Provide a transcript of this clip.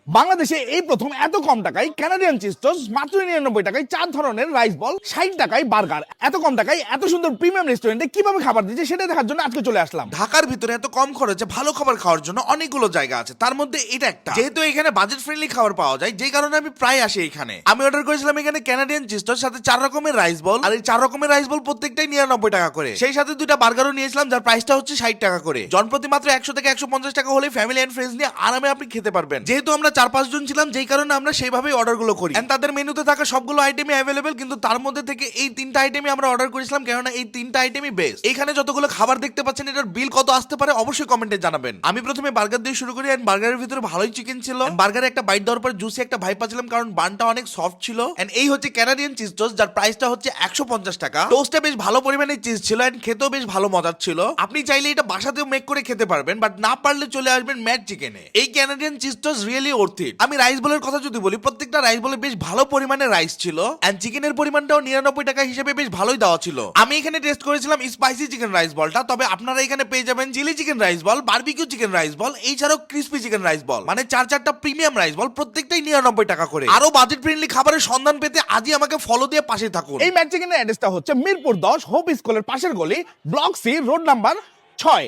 বাংলাদেশে এই প্রথম এত কম টাকায় কানাডিয়ান চিজ টোস্ট, মাত্র 99 টাকায় 4 ধরনের রাইস বল, 60 টাকায় বার্গার, এত কম টাকায় এত সুন্দর প্রিমিয়াম রেস্টুরেন্টে কিভাবে খাবার দিচ্ছে সেটা দেখার জন্য আজকে চলে আসলাম। ঢাকার ভিতরে এত কম খরচে ভালো খাবার খাওয়ার জন্য অনেকগুলো জায়গা আছে, তার মধ্যে এটা একটা। যেহেতু এখানে বাজেট ফ্রেন্ডলি খাবার পাওয়া যায়, যে কারণে আমি প্রায় আসি এখানে। আমি অর্ডার করেছিলাম এখানে কানাডিয়ান চিজ টোস্ট, সাথে 4 রকমের রাইস বল, আর এই 4 রকমের রাইস বল প্রত্যেকটাই 99 টাকা করে। সেই সাথে 2টা বার্গারও নিয়েছিলাম, যার প্রাইসটা হচ্ছে 60 টাকা করে। জনপ্রতি মাত্র 100 থেকে 150 টাকা হলে ফ্যামিলি এন্ড ফ্রেন্ডস নিয়ে আরামে আপনি খেতে পারবেন। যেহেতু আমরা 4-5 জন ছিলাম, যেই কারণে আমরা সেইভাবেই অর্ডারগুলো করি। এন্ড তাদের মেনুতে থাকা সবগুলো আইটেমই অ্যাভেলেবেল, কিন্তু তার মধ্যে থেকে এই 3টা আইটেমই আমরা অর্ডার করেছিলাম, কেননা এই 3টা আইটেমই বেস্ট। এখানে যতগুলো খাবার দেখতে পাচ্ছেন, এটার বিল কত আসতে পারে অবশ্যই কমেন্টে জানাবেন। আমি প্রথমে বার্গার দিয়ে শুরু করি, এন্ড বার্গারের ভিতরে ভালোই চিকেন ছিল। বার্গারে একটা বাইট দেওয়ার পর জুসি একটা ভাই পাচ্ছিলাম, কারণ বানটা অনেক সফট ছিল। এন্ড এই হচ্ছে কানাডিয়ান চিজ টোস্ট, যার প্রাইসটা হচ্ছে 150 টাকা। টোস্টে বেশ ভালো পরিমাণে চিজ ছিল, এন্ড খেতেও বেশ ভালো মজার ছিল। আপনি চাইলে এটা বাসাতেও মেক করে খেতে পারবেন, বাট না পারলে চলে আসবেন ম্যাট চিকেনে। এই Canadian cheese toast really worth it. আমি রাইস বলের কথা যদি বলি, প্রত্যেকটা রাইস বলে বেশ ভালো পরিমাণে রাইস ছিল, এন্ড চিকেনের পরিমাণটাও 99 টাকা হিসেবে বেশ ভালোই দেওয়া ছিল। আমি এখানে টেস্ট করেছিলাম স্পাইসি চিকেন রাইস বলটা, তবে আপনারা এখানে পেয়ে যাবেন চিলি চিকেন রাইস বল, বারবিকিউ চিকেন রাইস বল, এছাড়াও ক্রিসপি চিকেন রাইস বল, মানে 4-4টা প্রিমিয়াম রাইস বল, প্রত্যেকটাই 99 টাকা করে। আরো বাজেট ফ্রেন্ডলি খাবারের সন্ধান পেতে আজই আমাকে ফলো দিয়ে পাশে থাকুন। এই ম্যাট চিকেনের অ্যাড্রেসটা হচ্ছে মিরপুর 10, হোপ স্কুলের পাশের গলি, ব্লক সি, রোড নাম্বার 6।